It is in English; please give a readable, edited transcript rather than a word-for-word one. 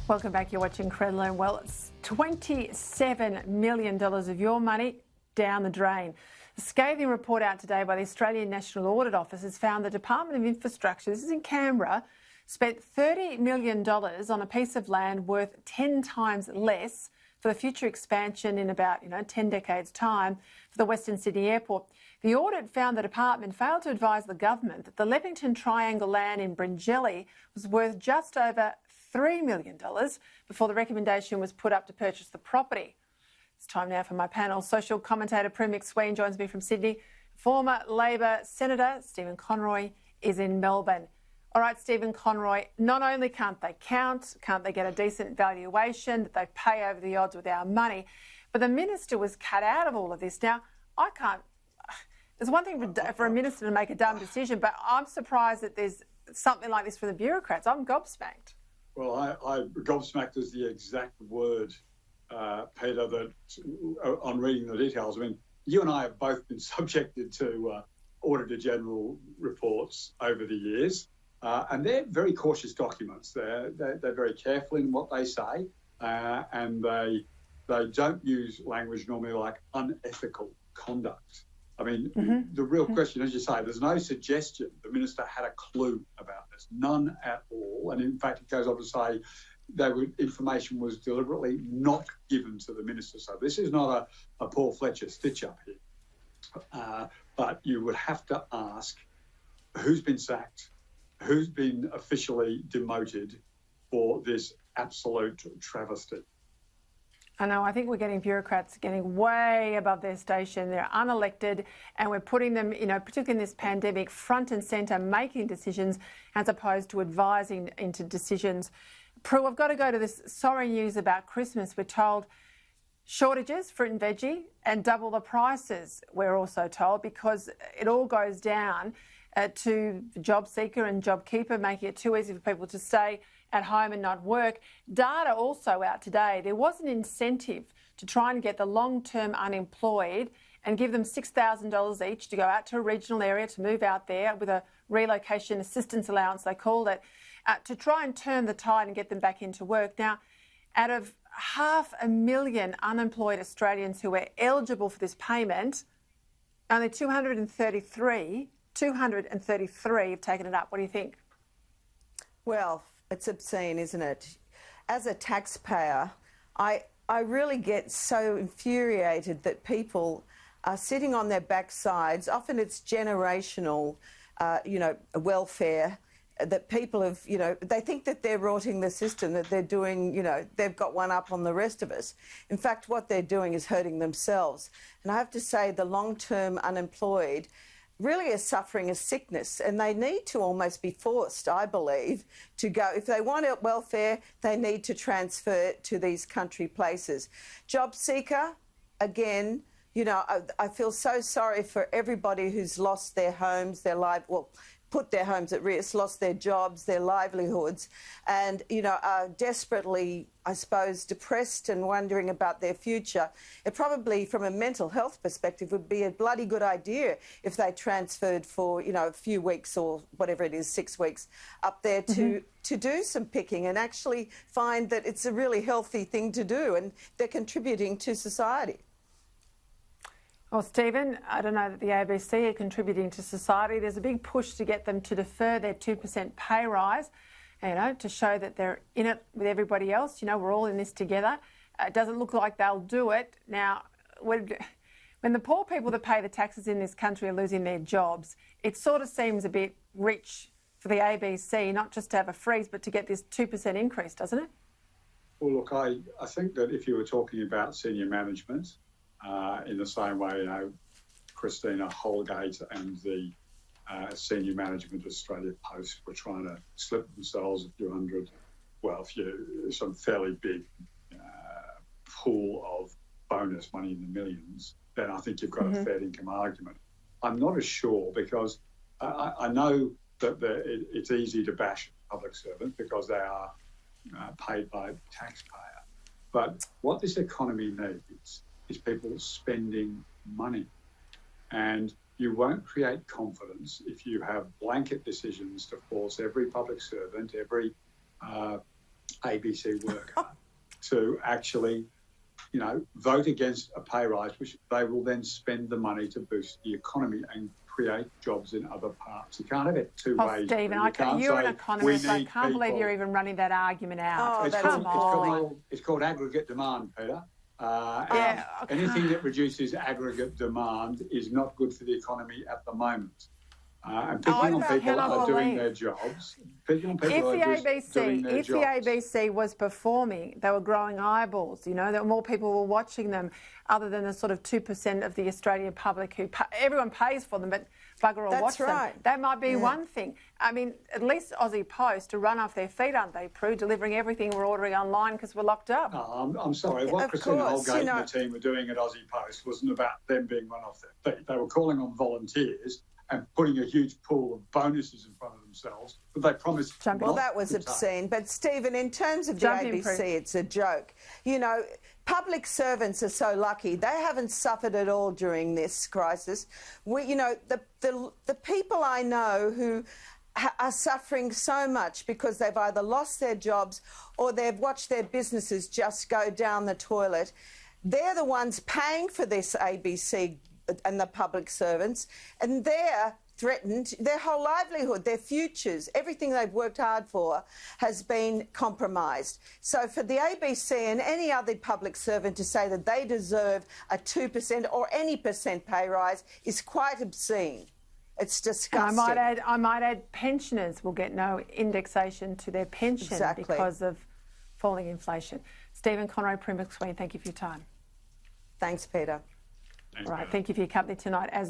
Welcome back. You're watching Credlin. Well, it's $27 million of your money down the drain. A scathing report out today by the Australian National Audit Officer has found the Department of Infrastructure, this is in Canberra, spent $30 million on a piece of land worth 10 times less for the future expansion in about 10 decades' time for the Western Sydney Airport. The audit found the department failed to advise the government that the Leppington Triangle land in Bringelly was worth just over $3 million before the recommendation was put up to purchase the property. It's time now for my panel. Social commentator Prue McSween joins me from Sydney. Former Labor Senator Stephen Conroy is in Melbourne. All right, Stephen Conroy, not only can't they count, can't they get a decent valuation that they pay over the odds with our money, but the minister was cut out of all of this. Now, I can't... There's one thing for a minister to make a dumb decision, but I'm surprised that there's something like this for the bureaucrats. I'm gobsmacked. Well, I gobsmacked is the exact word, Peter, that on reading the details. I mean, you and I have both been subjected to Auditor General reports over the years, and they're very cautious documents. They're very careful in what they say, and they don't use language normally like unethical conduct. I mean, the real question, as you say, there's no suggestion the minister had a clue about this, none at all. And in fact, it goes on to say information was deliberately not given to the minister. So this is not a Paul Fletcher stitch-up here. But you would have to ask who's been sacked, who's been officially demoted for this absolute travesty. I know, I think we're getting bureaucrats getting way above their station. They're unelected and we're putting them, particularly in this pandemic, front and centre, making decisions as opposed to advising into decisions. Prue, I've got to go to this sorry news about Christmas. We're told shortages, fruit and veggie, and double the prices, we're also told, because it all goes down to the job seeker and job keeper, making it too easy for people to stay at home and not work. Data also out today. There was an incentive to try and get the long-term unemployed and give them $6,000 each to go out to a regional area, to move out there with a relocation assistance allowance, they called it, to try and turn the tide and get them back into work. Now, out of 500,000 unemployed Australians who were eligible for this payment, only 233 have taken it up. What do you think? Well, it's obscene, isn't it? As a taxpayer, I really get so infuriated that people are sitting on their backsides. Often it's generational, welfare that people have, they think that they're rorting the system, that they're doing, they've got one up on the rest of us. In fact, what they're doing is hurting themselves. And I have to say the long-term unemployed really are suffering a sickness, and they need to almost be forced, I believe, to go. If they want welfare, they need to transfer it to these country places. Job seeker, again, I feel so sorry for everybody who's lost their homes, their life, put their homes at risk, lost their jobs, their livelihoods, and, are desperately, I suppose, depressed and wondering about their future. It probably, from a mental health perspective, would be a bloody good idea if they transferred for, a few weeks or whatever it is, 6 weeks, up there to do some picking and actually find that it's a really healthy thing to do and they're contributing to society. Well, Stephen, I don't know that the ABC are contributing to society. There's a big push to get them to defer their 2% pay rise, to show that they're in it with everybody else. We're all in this together. It doesn't look like they'll do it. Now, when the poor people that pay the taxes in this country are losing their jobs, it sort of seems a bit rich for the ABC not just to have a freeze, but to get this 2% increase, doesn't it? Well, look, I think that if you were talking about senior management, in the same way, Christina Holgate and the senior management of Australia Post were trying to slip themselves a few hundred, some fairly big pool of bonus money in the millions, then I think you've got a fair income argument. I'm not as sure because I know that it's easy to bash public servants because they are paid by the taxpayer. But what this economy needs is people spending money. And you won't create confidence if you have blanket decisions to force every public servant, every ABC worker to actually, you know, vote against a pay rise, which they will then spend the money to boost the economy and create jobs in other parts. You can't have it two ways. Stephen, you're an economist. I can't believe you're even running that argument out. It's called aggregate demand, Peter. Anything that reduces aggregate demand is not good for the economy at the moment. And people are doing their jobs. If the ABC was performing, they were growing eyeballs, you know, that more people were watching them other than the sort of 2% of the Australian public who everyone pays for them, but bugger all watch them. That might be one thing. I mean, at least Aussie Post to run off their feet, aren't they, Prue, delivering everything we're ordering online because we're locked up? No, I'm sorry. What Christina Holgate and the team were doing at Aussie Post wasn't about them being run off their feet. They were calling on volunteers and putting a huge pool of bonuses in front of themselves, but they promised. Well, that was obscene. But Stephen, in terms of the ABC, it's a joke. You know, public servants are so lucky; they haven't suffered at all during this crisis. You know, the people I know who are suffering so much because they've either lost their jobs or they've watched their businesses just go down the toilet. They're the ones paying for this ABC and the public servants, and they're threatened. Their whole livelihood, their futures, everything they've worked hard for has been compromised. So for the ABC and any other public servant to say that they deserve a 2% or any percent pay rise is quite obscene. It's disgusting. And I might add pensioners will get no indexation to their pension because of falling inflation. Stephen Conroy, Prue McSween, thank you for your time. Thanks, Peter. All right, thank you for your company tonight.